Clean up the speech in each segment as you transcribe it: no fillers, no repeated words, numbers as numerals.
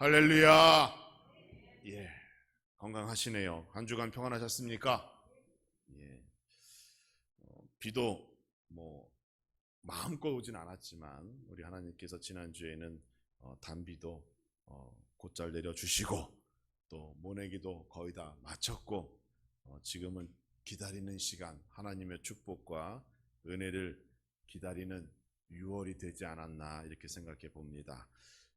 할렐루야. 예, 건강하시네요. 한 주간 평안하셨습니까? 예, 비도 마음껏 오진 않았지만 우리 하나님께서 지난주에는 단비도 곧잘 내려주시고 또 모내기도 거의 다 마쳤고 지금은 기다리는 시간, 하나님의 축복과 은혜를 기다리는 6월이 되지 않았나 이렇게 생각해 봅니다.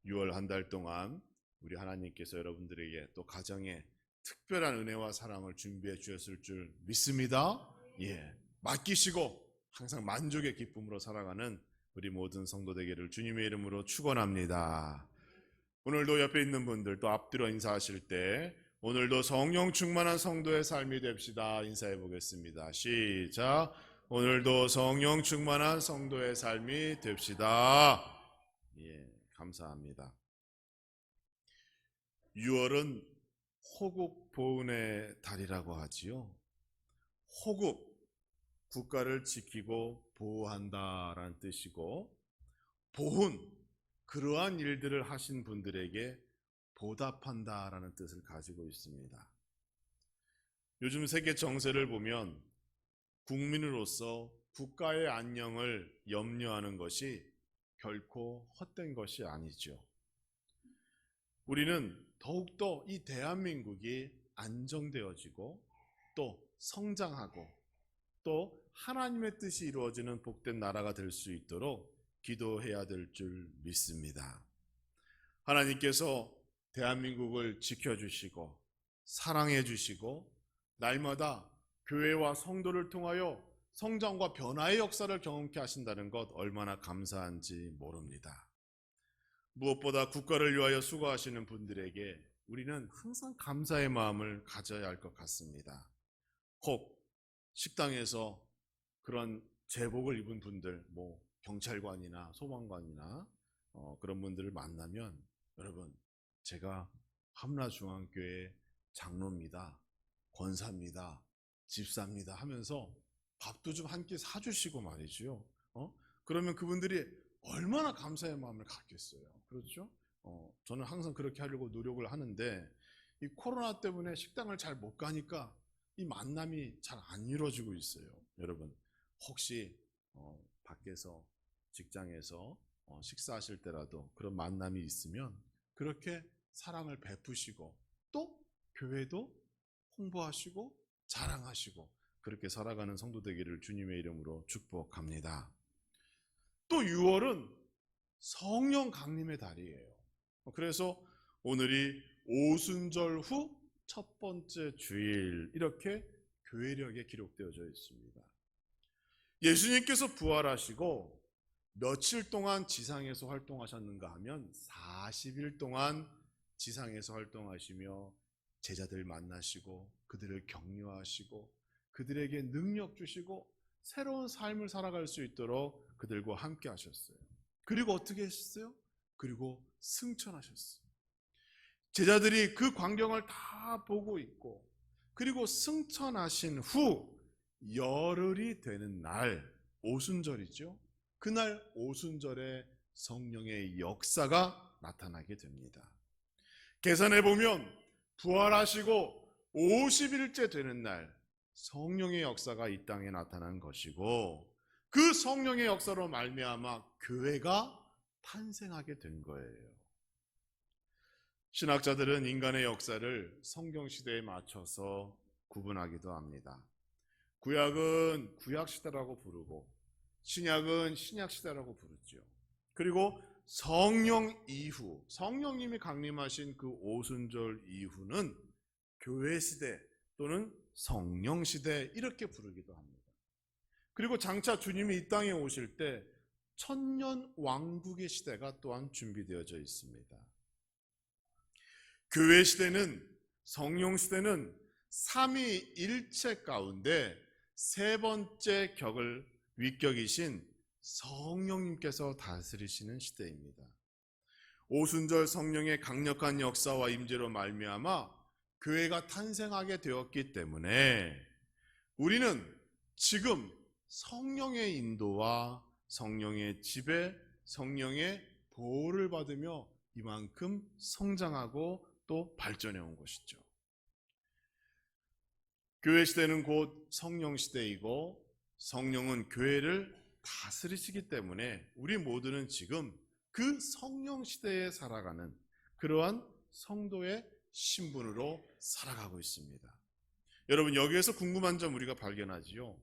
6월 한 달 동안 우리 하나님께서 여러분들에게 또 가정에 특별한 은혜와 사랑을 준비해 주셨을 줄 믿습니다. 예, 맡기시고 항상 만족의 기쁨으로 살아가는 우리 모든 성도 되기를 주님의 이름으로 축원합니다. 오늘도 옆에 있는 분들 또 앞뒤로 인사하실 때 오늘도 성령 충만한 성도의 삶이 됩시다. 인사해 보겠습니다. 시작. 오늘도 성령 충만한 성도의 삶이 됩시다. 예, 감사합니다. 6월은 호국 보훈의 달이라고 하지요. 호국, 국가를 지키고 보호한다라는 뜻이고, 보훈, 그러한 일들을 하신 분들에게 보답한다라는 뜻을 가지고 있습니다. 요즘 세계 정세를 보면 국민으로서 국가의 안녕을 염려하는 것이 결코 헛된 것이 아니죠. 우리는 더욱더 이 대한민국이 안정되어지고 또 성장하고 또 하나님의 뜻이 이루어지는 복된 나라가 될 수 있도록 기도해야 될 줄 믿습니다. 하나님께서 대한민국을 지켜주시고 사랑해 주시고 날마다 교회와 성도를 통하여 성장과 변화의 역사를 경험케 하신다는 것 얼마나 감사한지 모릅니다. 무엇보다 국가를 위하여 수고하시는 분들에게 우리는 항상 감사의 마음을 가져야 할 것 같습니다. 혹 식당에서 그런 제복을 입은 분들, 경찰관이나 소방관이나 그런 분들을 만나면 여러분, 제가 함라중앙교회 장로입니다, 권사입니다, 집사입니다 하면서 밥도 좀 한 끼 사주시고 말이죠. 그러면 그분들이 얼마나 감사의 마음을 갖겠어요. 그렇죠? 저는 항상 그렇게 하려고 노력을 하는데 이 코로나 때문에 식당을 잘 못 가니까 이 만남이 잘 안 이루어지고 있어요. 여러분, 혹시 밖에서 직장에서 식사하실 때라도 그런 만남이 있으면 그렇게 사랑을 베푸시고 또 교회도 홍보하시고 자랑하시고 그렇게 살아가는 성도 되기를 주님의 이름으로 축복합니다. 또 6월은 성령 강림의 달이에요. 그래서 오늘이 오순절 후 첫 번째 주일 이렇게 교회력에 기록되어져 있습니다. 예수님께서 부활하시고 며칠 동안 지상에서 활동하셨는가 하면 40일 동안 지상에서 활동하시며 제자들 만나시고 그들을 격려하시고 그들에게 능력 주시고 새로운 삶을 살아갈 수 있도록 그들과 함께 하셨어요. 그리고 어떻게 하셨어요? 그리고 승천하셨어요. 제자들이 그 광경을 다 보고 있고 그리고 승천하신 후 열흘이 되는 날 오순절이죠. 그날 오순절에 성령의 역사가 나타나게 됩니다. 계산해 보면 부활하시고 50일째 되는 날 성령의 역사가 이 땅에 나타난 것이고 그 성령의 역사로 말미암아 교회가 탄생하게 된 거예요. 신학자들은 인간의 역사를 성경시대에 맞춰서 구분하기도 합니다. 구약은 구약시대라고 부르고 신약은 신약시대라고 부르죠. 그리고 성령 이후, 성령님이 강림하신 그 오순절 이후는 교회시대 또는 성령시대 이렇게 부르기도 합니다. 그리고 장차 주님이 이 땅에 오실 때 천년 왕국의 시대가 또한 준비되어져 있습니다. 교회 시대는 성령 시대는 삼위일체 가운데 세 번째 격을 윗격이신 성령님께서 다스리시는 시대입니다. 오순절 성령의 강력한 역사와 임재로 말미암아 교회가 탄생하게 되었기 때문에 우리는 지금 성령의 인도와 성령의 지배, 성령의 보호를 받으며 이만큼 성장하고 또 발전해 온 것이죠. 교회 시대는 곧 성령 시대이고 성령은 교회를 다스리시기 때문에 우리 모두는 지금 그 성령 시대에 살아가는 그러한 성도의 신분으로 살아가고 있습니다. 여러분, 여기에서 궁금한 점 우리가 발견하지요.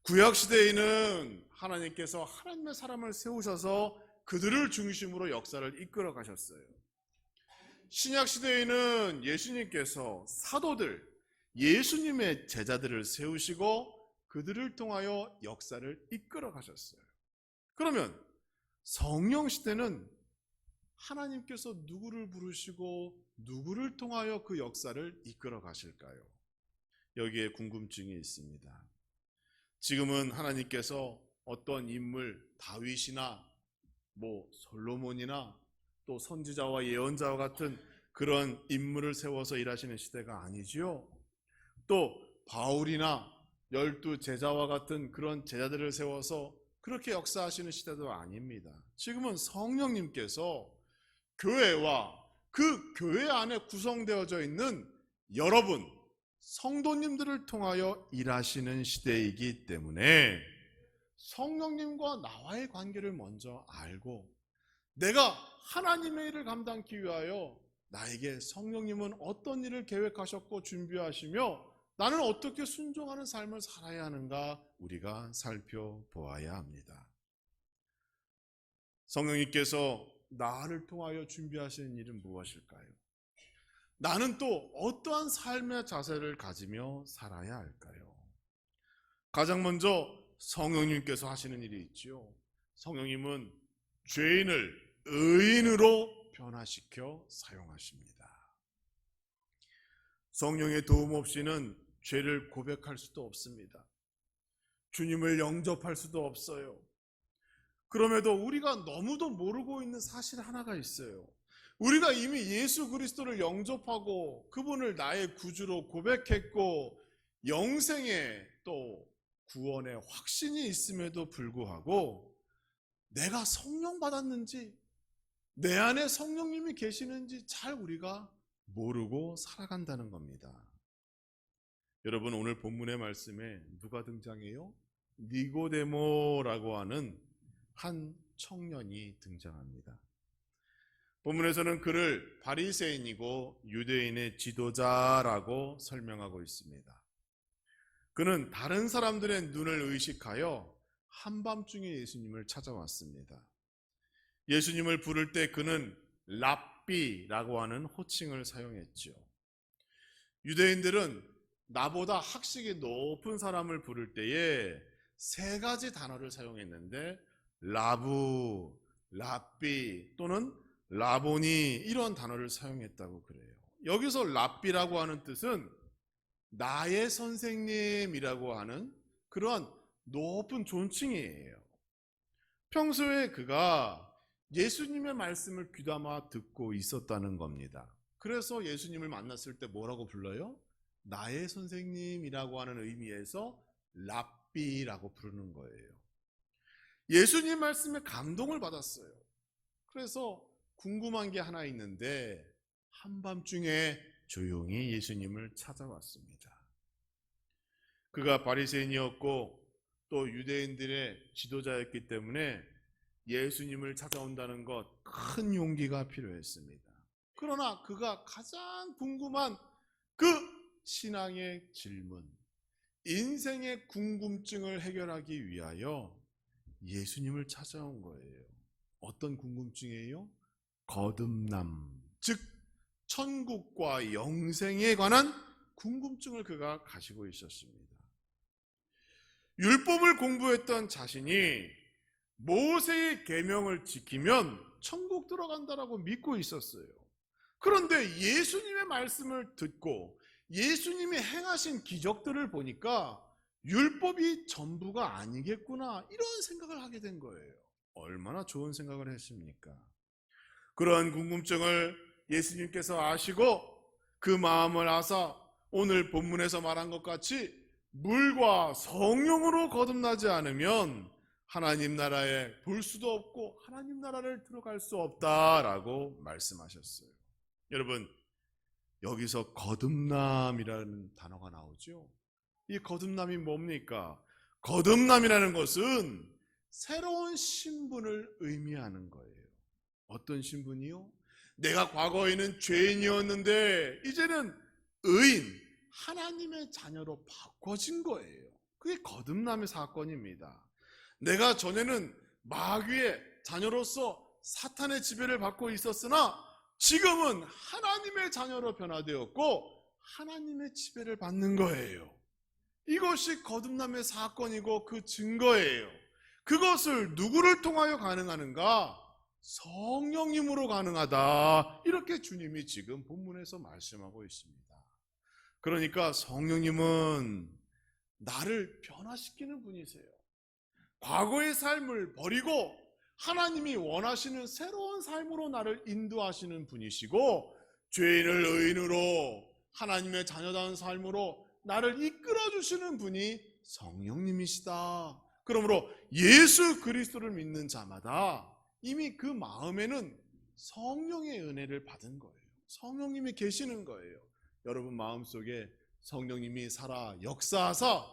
구약 시대에는 하나님께서 하나님의 사람을 세우셔서 그들을 중심으로 역사를 이끌어 가셨어요. 신약 시대에는 예수님께서 사도들, 예수님의 제자들을 세우시고 그들을 통하여 역사를 이끌어 가셨어요. 그러면 성령 시대는 하나님께서 누구를 부르시고 누구를 통하여 그 역사를 이끌어 가실까요? 여기에 궁금증이 있습니다. 지금은 하나님께서 어떤 인물, 다윗이나 솔로몬이나 또 선지자와 예언자와 같은 그런 인물을 세워서 일하시는 시대가 아니지요. 또 바울이나 12 제자와 같은 그런 제자들을 세워서 그렇게 역사하시는 시대도 아닙니다. 지금은 성령님께서 교회와 그 교회 안에 구성되어져 있는 여러분, 성도님들을 통하여 일하시는 시대이기 때문에 성령님과 나와의 관계를 먼저 알고 내가 하나님의 일을 감당하기 위하여 나에게 성령님은 어떤 일을 계획하셨고 준비하시며 나는 어떻게 순종하는 삶을 살아야 하는가 우리가 살펴보아야 합니다. 성령님께서 나를 통하여 준비하시는 일은 무엇일까요? 나는 또 어떠한 삶의 자세를 가지며 살아야 할까요? 가장 먼저 성령님께서 하시는 일이 있지요. 성령님은 죄인을 의인으로 변화시켜 사용하십니다. 성령의 도움 없이는 죄를 고백할 수도 없습니다. 주님을 영접할 수도 없어요. 그럼에도 우리가 너무도 모르고 있는 사실 하나가 있어요. 우리가 이미 예수 그리스도를 영접하고 그분을 나의 구주로 고백했고 영생의 또 구원의 확신이 있음에도 불구하고 내가 성령 받았는지 내 안에 성령님이 계시는지 잘 우리가 모르고 살아간다는 겁니다. 여러분, 오늘 본문의 말씀에 누가 등장해요? 니고데모라고 하는 한 청년이 등장합니다. 본문에서는 그를 바리새인이고 유대인의 지도자라고 설명하고 있습니다. 그는 다른 사람들의 눈을 의식하여 한밤중에 예수님을 찾아왔습니다. 예수님을 부를 때 그는 랍비라고 하는 호칭을 사용했죠. 유대인들은 나보다 학식이 높은 사람을 부를 때에 세 가지 단어를 사용했는데 라부, 랍비 또는 라보니 이런 단어를 사용했다고 그래요. 여기서 랍비라고 하는 뜻은 나의 선생님이라고 하는 그러한 높은 존칭이에요. 평소에 그가 예수님의 말씀을 귀담아 듣고 있었다는 겁니다. 그래서 예수님을 만났을 때 뭐라고 불러요? 나의 선생님이라고 하는 의미에서 랍비라고 부르는 거예요. 예수님 말씀에 감동을 받았어요. 그래서 궁금한 게 하나 있는데 한밤중에 조용히 예수님을 찾아왔습니다. 그가 바리새인이었고 또 유대인들의 지도자였기 때문에 예수님을 찾아온다는 것 큰 용기가 필요했습니다. 그러나 그가 가장 궁금한 그 신앙의 질문, 인생의 궁금증을 해결하기 위하여 예수님을 찾아온 거예요. 어떤 궁금증이에요? 거듭남, 즉 천국과 영생에 관한 궁금증을 그가 가지고 있었습니다. 율법을 공부했던 자신이 모세의 계명을 지키면 천국 들어간다라고 믿고 있었어요. 그런데 예수님의 말씀을 듣고 예수님이 행하신 기적들을 보니까 율법이 전부가 아니겠구나 이런 생각을 하게 된 거예요. 얼마나 좋은 생각을 했습니까? 그러한 궁금증을 예수님께서 아시고 그 마음을 아사 오늘 본문에서 말한 것 같이 물과 성령으로 거듭나지 않으면 하나님 나라에 볼 수도 없고 하나님 나라를 들어갈 수 없다라고 말씀하셨어요. 여러분, 여기서 거듭남이라는 단어가 나오죠. 이 거듭남이 뭡니까? 거듭남이라는 것은 새로운 신분을 의미하는 거예요. 어떤 신분이요? 내가 과거에는 죄인이었는데 이제는 의인, 하나님의 자녀로 바꿔진 거예요. 그게 거듭남의 사건입니다. 내가 전에는 마귀의 자녀로서 사탄의 지배를 받고 있었으나 지금은 하나님의 자녀로 변화되었고 하나님의 지배를 받는 거예요. 이것이 거듭남의 사건이고 그 증거예요. 그것을 누구를 통하여 가능하는가? 성령님으로 가능하다. 이렇게 주님이 지금 본문에서 말씀하고 있습니다. 그러니까 성령님은 나를 변화시키는 분이세요. 과거의 삶을 버리고 하나님이 원하시는 새로운 삶으로 나를 인도하시는 분이시고, 죄인을 의인으로 하나님의 자녀다운 삶으로 나를 이끌어 주시는 분이 성령님이시다. 그러므로 예수 그리스도를 믿는 자마다 이미 그 마음에는 성령의 은혜를 받은 거예요. 성령님이 계시는 거예요. 여러분 마음속에 성령님이 살아 역사하사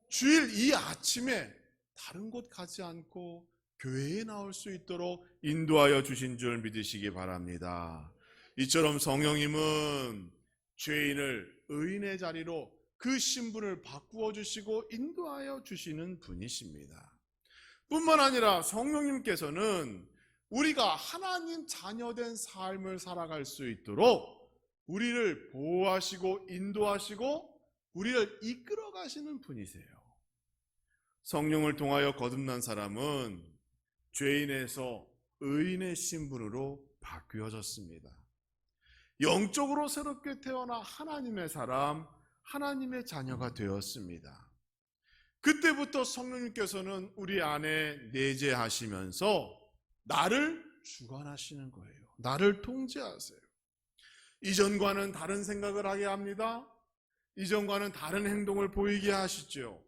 주일 이 아침에 다른 곳 가지 않고 교회에 나올 수 있도록 인도하여 주신 줄 믿으시기 바랍니다. 이처럼 성령님은 죄인을 의인의 자리로 그 신분을 바꾸어 주시고 인도하여 주시는 분이십니다. 뿐만 아니라 성령님께서는 우리가 하나님 자녀된 삶을 살아갈 수 있도록 우리를 보호하시고 인도하시고 우리를 이끌어 가시는 분이세요. 성령을 통하여 거듭난 사람은 죄인에서 의인의 신분으로 바뀌어졌습니다. 영적으로 새롭게 태어나 하나님의 사람, 하나님의 자녀가 되었습니다. 그때부터 성령님께서는 우리 안에 내재하시면서 나를 주관하시는 거예요. 나를 통제하세요. 이전과는 다른 생각을 하게 합니다. 이전과는 다른 행동을 보이게 하시죠.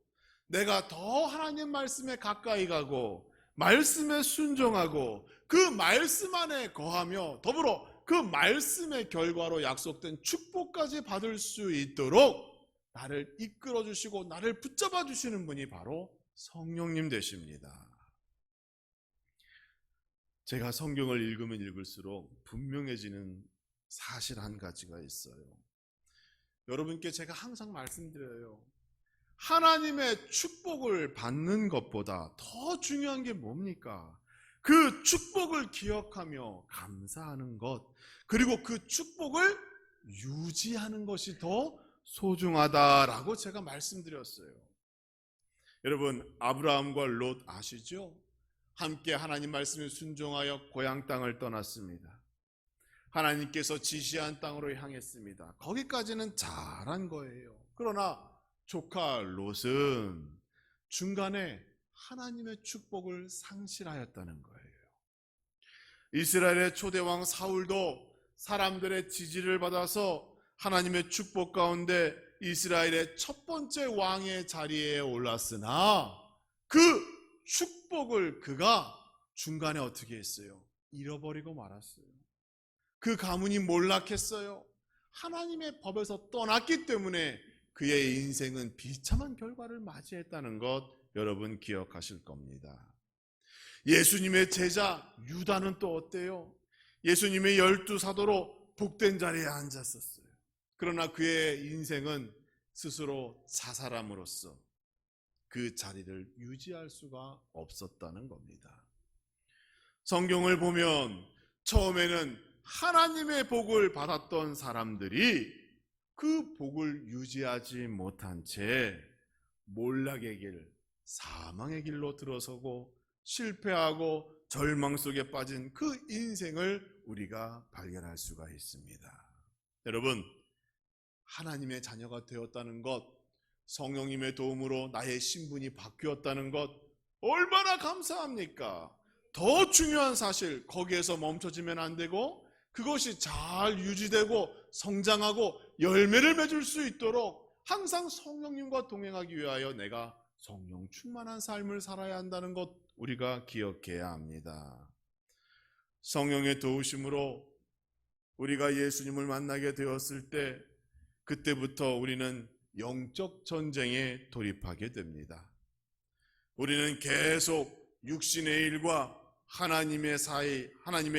내가 더 하나님 말씀에 가까이 가고 말씀에 순종하고 그 말씀 안에 거하며 더불어 그 말씀의 결과로 약속된 축복까지 받을 수 있도록 나를 이끌어 주시고 나를 붙잡아 주시는 분이 바로 성령님 되십니다. 제가 성경을 읽으면 읽을수록 분명해지는 사실 한 가지가 있어요. 여러분께 제가 항상 말씀드려요. 하나님의 축복을 받는 것보다 더 중요한 게 뭡니까? 그 축복을 기억하며 감사하는 것, 그리고 그 축복을 유지하는 것이 더 소중하다라고 제가 말씀드렸어요. 여러분, 아브라함과 롯 아시죠? 함께 하나님 말씀에 순종하여 고향 땅을 떠났습니다. 하나님께서 지시한 땅으로 향했습니다. 거기까지는 잘한 거예요. 그러나 조카 롯은 중간에 하나님의 축복을 상실하였다는 거예요. 이스라엘의 초대왕 사울도 사람들의 지지를 받아서 하나님의 축복 가운데 이스라엘의 첫 번째 왕의 자리에 올랐으나 그 축복을 그가 중간에 어떻게 했어요? 잃어버리고 말았어요. 그 가문이 몰락했어요. 하나님의 법에서 떠났기 때문에 그의 인생은 비참한 결과를 맞이했다는 것 여러분 기억하실 겁니다. 예수님의 제자 유다는 또 어때요? 예수님의 12사도로 복된 자리에 앉았었어요. 그러나 그의 인생은 스스로 자살함으로써 그 자리를 유지할 수가 없었다는 겁니다. 성경을 보면 처음에는 하나님의 복을 받았던 사람들이 그 복을 유지하지 못한 채 몰락의 길, 사망의 길로 들어서고 실패하고 절망 속에 빠진 그 인생을 우리가 발견할 수가 있습니다. 여러분, 하나님의 자녀가 되었다는 것, 성령님의 도움으로 나의 신분이 바뀌었다는 것 얼마나 감사합니까? 더 중요한 사실, 거기에서 멈춰지면 안 되고 그것이 잘 유지되고 성장하고 열매를 맺을 수 있도록 항상 성령님과 동행하기 위하여 내가 성령 충만한 삶을 살아야 한다는 것 우리가 기억해야 합니다. 성령의 도우심으로 우리가 예수님을 만나게 되었을 때 그때부터 우리는 영적 전쟁에 돌입하게 됩니다. 우리는 계속 육신의 일과 하나님의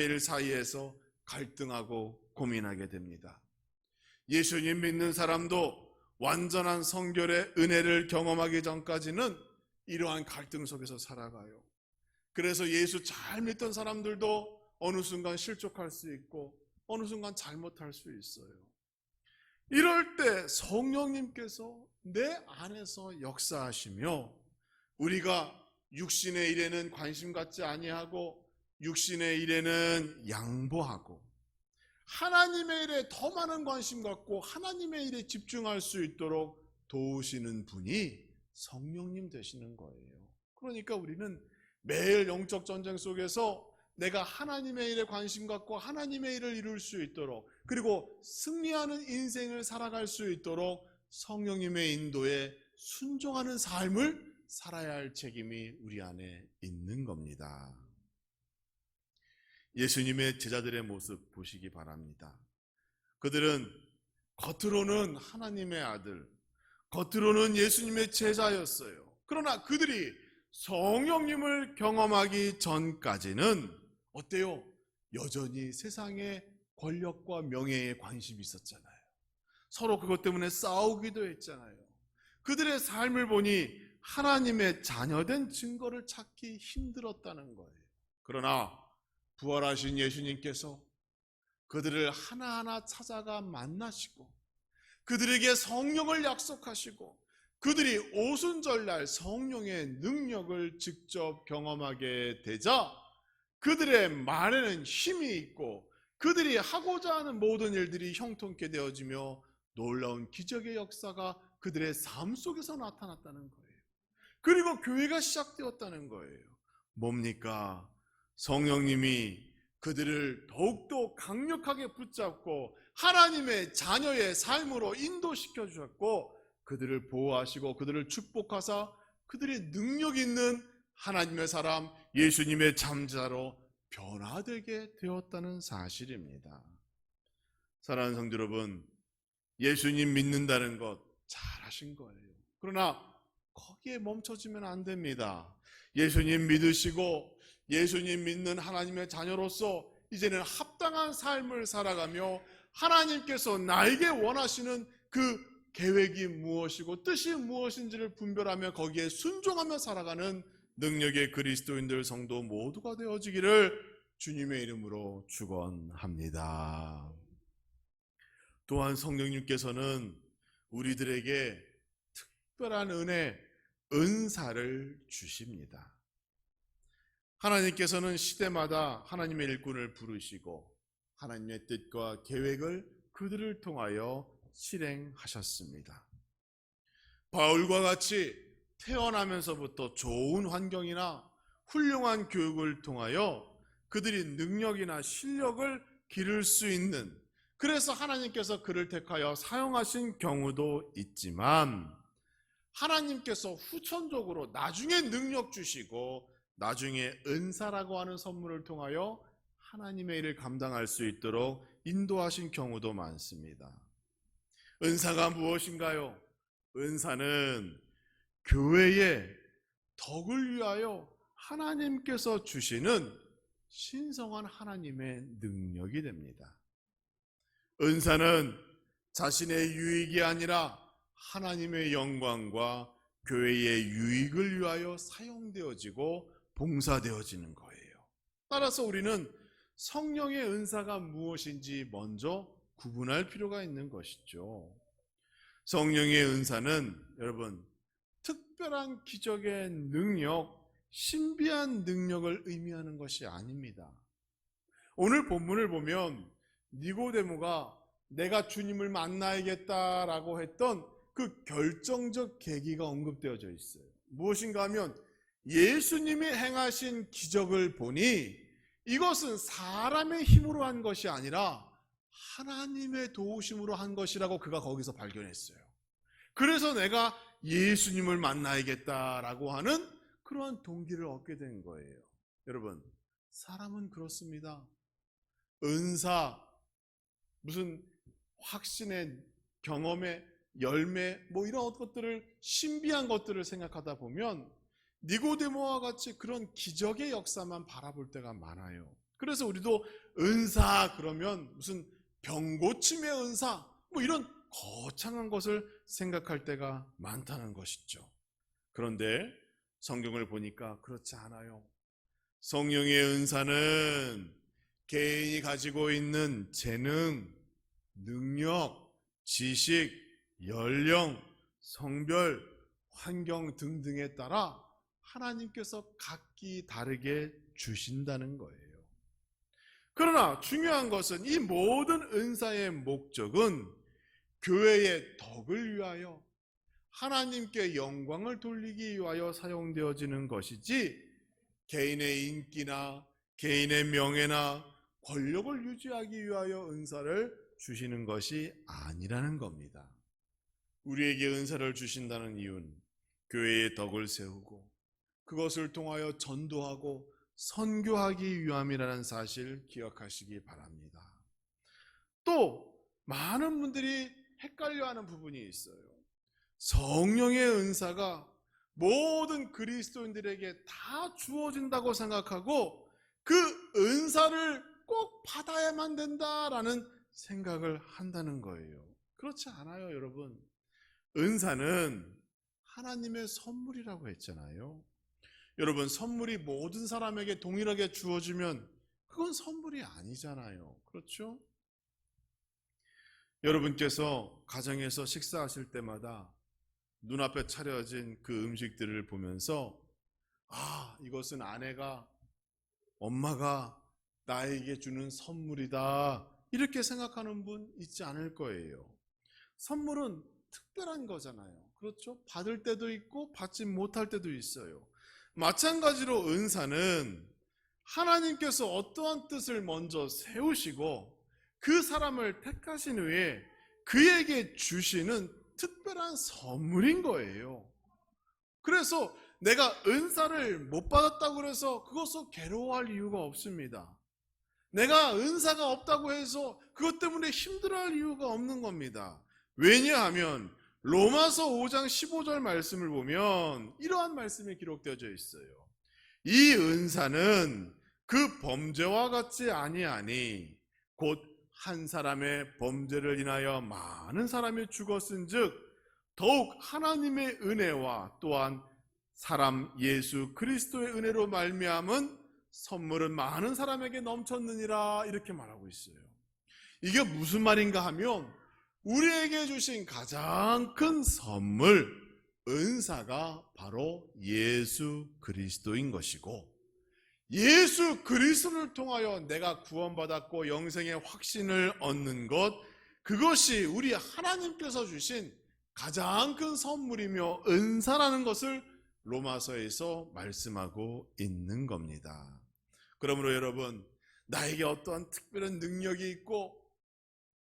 일 사이에서 갈등하고 고민하게 됩니다. 예수님 믿는 사람도 완전한 성결의 은혜를 경험하기 전까지는 이러한 갈등 속에서 살아가요. 그래서 예수 잘 믿던 사람들도 어느 순간 실족할 수 있고 어느 순간 잘못할 수 있어요. 이럴 때 성령님께서 내 안에서 역사하시며 우리가 육신의 일에는 관심 갖지 아니하고 육신의 일에는 양보하고 하나님의 일에 더 많은 관심 갖고 하나님의 일에 집중할 수 있도록 도우시는 분이 성령님 되시는 거예요. 그러니까 우리는 매일 영적 전쟁 속에서 내가 하나님의 일에 관심 갖고 하나님의 일을 이룰 수 있도록 그리고 승리하는 인생을 살아갈 수 있도록 성령님의 인도에 순종하는 삶을 살아야 할 책임이 우리 안에 있는 겁니다. 예수님의 제자들의 모습 보시기 바랍니다. 그들은 겉으로는 하나님의 아들, 겉으로는 예수님의 제자였어요. 그러나 그들이 성령님을 경험하기 전까지는 어때요? 여전히 세상의 권력과 명예에 관심이 있었잖아요. 서로 그것 때문에 싸우기도 했잖아요. 그들의 삶을 보니 하나님의 자녀된 증거를 찾기 힘들었다는 거예요. 그러나 부활하신 예수님께서 그들을 하나하나 찾아가 만나시고 그들에게 성령을 약속하시고 그들이 오순절날 성령의 능력을 직접 경험하게 되자 그들의 말에는 힘이 있고 그들이 하고자 하는 모든 일들이 형통케 되어지며 놀라운 기적의 역사가 그들의 삶 속에서 나타났다는 거예요. 그리고 교회가 시작되었다는 거예요. 뭡니까? 성령님이 그들을 더욱더 강력하게 붙잡고 하나님의 자녀의 삶으로 인도시켜 주셨고 그들을 보호하시고 그들을 축복하사 그들이 능력 있는 하나님의 사람 예수님의 잠자로 변화되게 되었다는 사실입니다. 사랑하는 성도 여러분, 예수님 믿는다는 것 잘하신 거예요. 그러나 거기에 멈춰지면 안 됩니다. 예수님 믿으시고 예수님 믿는 하나님의 자녀로서 이제는 합당한 삶을 살아가며 하나님께서 나에게 원하시는 그 계획이 무엇이고 뜻이 무엇인지를 분별하며 거기에 순종하며 살아가는 능력의 그리스도인들 성도 모두가 되어지기를 주님의 이름으로 축원합니다. 또한 성령님께서는 우리들에게 특별한 은혜, 은사를 주십니다. 하나님께서는 시대마다 하나님의 일꾼을 부르시고 하나님의 뜻과 계획을 그들을 통하여 실행하셨습니다. 바울과 같이 태어나면서부터 좋은 환경이나 훌륭한 교육을 통하여 그들이 능력이나 실력을 기를 수 있는, 그래서 하나님께서 그를 택하여 사용하신 경우도 있지만 하나님께서 후천적으로 나중에 능력 주시고 나중에 은사라고 하는 선물을 통하여 하나님의 일을 감당할 수 있도록 인도하신 경우도 많습니다. 은사가 무엇인가요? 은사는 교회의 덕을 위하여 하나님께서 주시는 신성한 하나님의 능력이 됩니다. 은사는 자신의 유익이 아니라 하나님의 영광과 교회의 유익을 위하여 사용되어지고 봉사되어지는 거예요. 따라서 우리는 성령의 은사가 무엇인지 먼저 구분할 필요가 있는 것이죠. 성령의 은사는 여러분 특별한 기적의 능력, 신비한 능력을 의미하는 것이 아닙니다. 오늘 본문을 보면 니고데모가 내가 주님을 만나야겠다라고 했던 그 결정적 계기가 언급되어져 있어요. 무엇인가 하면 예수님이 행하신 기적을 보니 이것은 사람의 힘으로 한 것이 아니라 하나님의 도우심으로 한 것이라고 그가 거기서 발견했어요. 그래서 내가 예수님을 만나야겠다라고 하는 그러한 동기를 얻게 된 거예요. 여러분, 사람은 그렇습니다. 은사, 무슨 확신의 경험의 열매, 이런 것들을, 신비한 것들을 생각하다 보면 니고데모와 같이 그런 기적의 역사만 바라볼 때가 많아요. 그래서 우리도 은사 그러면 무슨 병고침의 은사, 이런 거창한 것을 생각할 때가 많다는 것이죠. 그런데 성경을 보니까 그렇지 않아요. 성령의 은사는 개인이 가지고 있는 재능, 능력, 지식, 연령, 성별, 환경 등등에 따라 하나님께서 각기 다르게 주신다는 거예요. 그러나 중요한 것은 이 모든 은사의 목적은 교회의 덕을 위하여 하나님께 영광을 돌리기 위하여 사용되어지는 것이지, 개인의 인기나 개인의 명예나 권력을 유지하기 위하여 은사를 주시는 것이 아니라는 겁니다. 우리에게 은사를 주신다는 이유는 교회의 덕을 세우고 그것을 통하여 전도하고 선교하기 위함이라는 사실 기억하시기 바랍니다. 또 많은 분들이 헷갈려하는 부분이 있어요. 성령의 은사가 모든 그리스도인들에게 다 주어진다고 생각하고 그 은사를 꼭 받아야만 된다라는 생각을 한다는 거예요. 그렇지 않아요, 여러분. 은사는 하나님의 선물이라고 했잖아요. 여러분, 선물이 모든 사람에게 동일하게 주어지면 그건 선물이 아니잖아요. 그렇죠? 여러분께서 가정에서 식사하실 때마다 눈앞에 차려진 그 음식들을 보면서 이것은 아내가, 엄마가 나에게 주는 선물이다, 이렇게 생각하는 분 있지 않을 거예요. 선물은 특별한 거잖아요. 그렇죠? 받을 때도 있고 받지 못할 때도 있어요. 마찬가지로 은사는 하나님께서 어떠한 뜻을 먼저 세우시고 그 사람을 택하신 후에 그에게 주시는 특별한 선물인 거예요. 그래서 내가 은사를 못 받았다고 해서 그것을 괴로워할 이유가 없습니다. 내가 은사가 없다고 해서 그것 때문에 힘들어할 이유가 없는 겁니다. 왜냐하면 로마서 5장 15절 말씀을 보면 이러한 말씀이 기록되어져 있어요. 이 은사는 그 범죄와 같지 아니하니 곧 한 사람의 범죄를 인하여 많은 사람이 죽었은즉 더욱 하나님의 은혜와 또한 사람 예수 그리스도의 은혜로 말미암은 선물은 많은 사람에게 넘쳤느니라, 이렇게 말하고 있어요. 이게 무슨 말인가 하면 우리에게 주신 가장 큰 선물, 은사가 바로 예수 그리스도인 것이고, 예수 그리스도를 통하여 내가 구원받았고 영생의 확신을 얻는 것, 그것이 우리 하나님께서 주신 가장 큰 선물이며 은사라는 것을 로마서에서 말씀하고 있는 겁니다. 그러므로 여러분, 나에게 어떠한 특별한 능력이 있고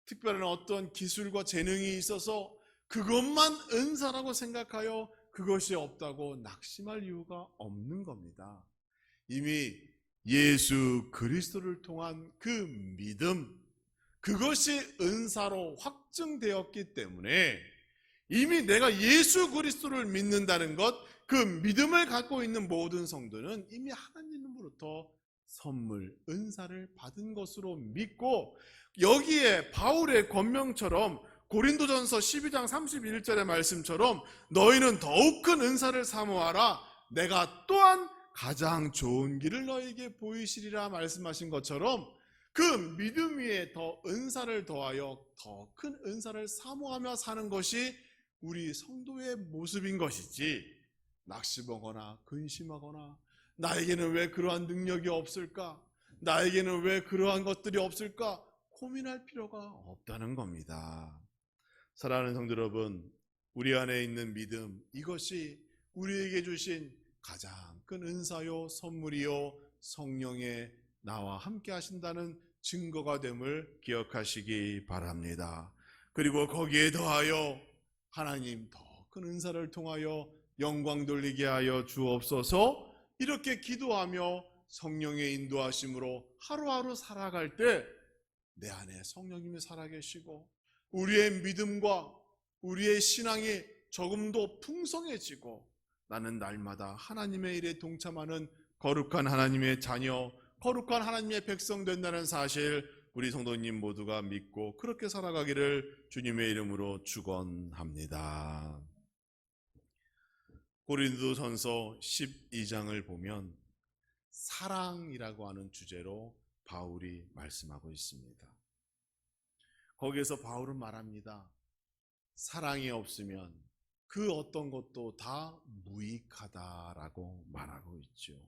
특별한 어떤 기술과 재능이 있어서 그것만 은사라고 생각하여 그것이 없다고 낙심할 이유가 없는 겁니다. 이미 예수 그리스도를 통한 그 믿음, 그것이 은사로 확증되었기 때문에 이미 내가 예수 그리스도를 믿는다는 것, 그 믿음을 갖고 있는 모든 성도는 이미 하나님으로부터 선물, 은사를 받은 것으로 믿고, 여기에 바울의 권명처럼 고린도전서 12장 31절의 말씀처럼 너희는 더욱 큰 은사를 사모하라, 내가 또한 가장 좋은 길을 너희에게 보이시리라 말씀하신 것처럼 그 믿음 위에 더 은사를 더하여 더 큰 은사를 사모하며 사는 것이 우리 성도의 모습인 것이지, 낙심하거나 근심하거나 나에게는 왜 그러한 능력이 없을까, 나에게는 왜 그러한 것들이 없을까 고민할 필요가 없다는 겁니다. 사랑하는 성도 여러분, 우리 안에 있는 믿음, 이것이 우리에게 주신 가장 큰 은사요 선물이요 성령의 나와 함께 하신다는 증거가 됨을 기억하시기 바랍니다. 그리고 거기에 더하여 하나님 더 큰 은사를 통하여 영광 돌리게 하여 주옵소서. 이렇게 기도하며 성령의 인도하심으로 하루하루 살아갈 때 내 안에 성령님이 살아계시고 우리의 믿음과 우리의 신앙이 조금 더 풍성해지고 나는 날마다 하나님의 일에 동참하는 거룩한 하나님의 자녀, 거룩한 하나님의 백성 된다는 사실 우리 성도님 모두가 믿고 그렇게 살아가기를 주님의 이름으로 축원합니다. 고린도전서 12장을 보면 사랑이라고 하는 주제로 바울이 말씀하고 있습니다. 거기에서 바울은 말합니다. 사랑이 없으면 그 어떤 것도 다 무익하다라고 말하고 있죠.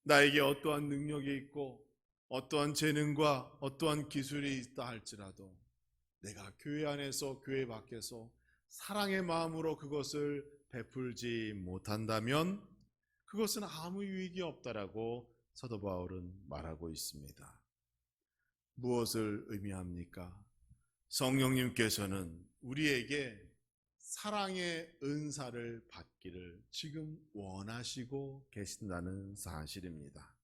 나에게 어떠한 능력이 있고 어떠한 재능과 어떠한 기술이 있다 할지라도 내가 교회 안에서 교회 밖에서 사랑의 마음으로 그것을 베풀지 못한다면 그것은 아무 유익이 없다라고 사도 바울은 말하고 있습니다. 무엇을 의미합니까? 성령님께서는 우리에게 사랑의 은사를 받기를 지금 원하시고 계신다는 사실입니다.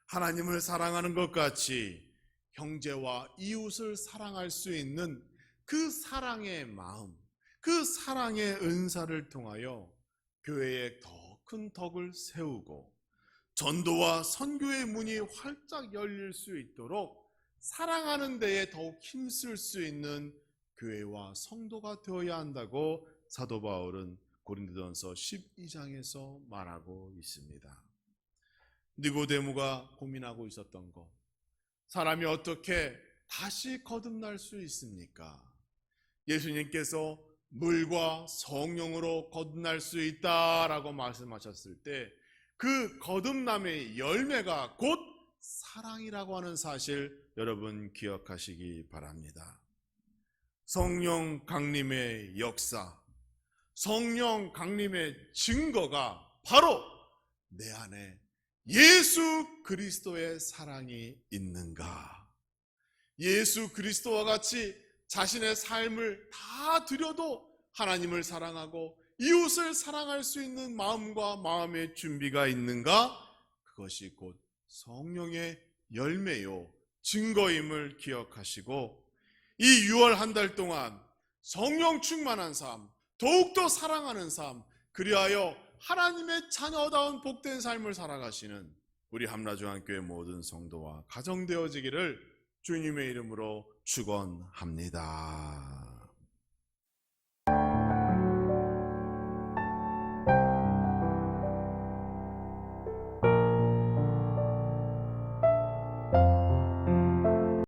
하나님을 사랑하는 것 같이 형제와 이웃을 사랑할 수 있는 그 사랑의 마음, 그 사랑의 은사를 통하여 교회에 더 큰 덕을 세우고 전도와 선교의 문이 활짝 열릴 수 있도록 사랑하는 데에 더욱 힘쓸 수 있는 교회와 성도가 되어야 한다고 사도 바울은 고린도전서 12장에서 말하고 있습니다. 니고데모가 고민하고 있었던 것, 사람이 어떻게 다시 거듭날 수 있습니까? 예수님께서 물과 성령으로 거듭날 수 있다라고 말씀하셨을 때 그 거듭남의 열매가 곧 사랑이라고 하는 사실 여러분 기억하시기 바랍니다. 성령 강림의 역사, 성령 강림의 증거가 바로 내 안에 예수 그리스도의 사랑이 있는가? 예수 그리스도와 같이 자신의 삶을 다 드려도 하나님을 사랑하고 이웃을 사랑할 수 있는 마음과 마음의 준비가 있는가? 그것이 곧 성령의 열매요 증거임을 기억하시고 이 6월 한 달 동안 성령 충만한 삶, 더욱더 사랑하는 삶, 그리하여 하나님의 자녀다운 복된 삶을 살아가시는 우리 함라중앙교회 모든 성도와 가정되어지기를 주님의 이름으로 축원합니다.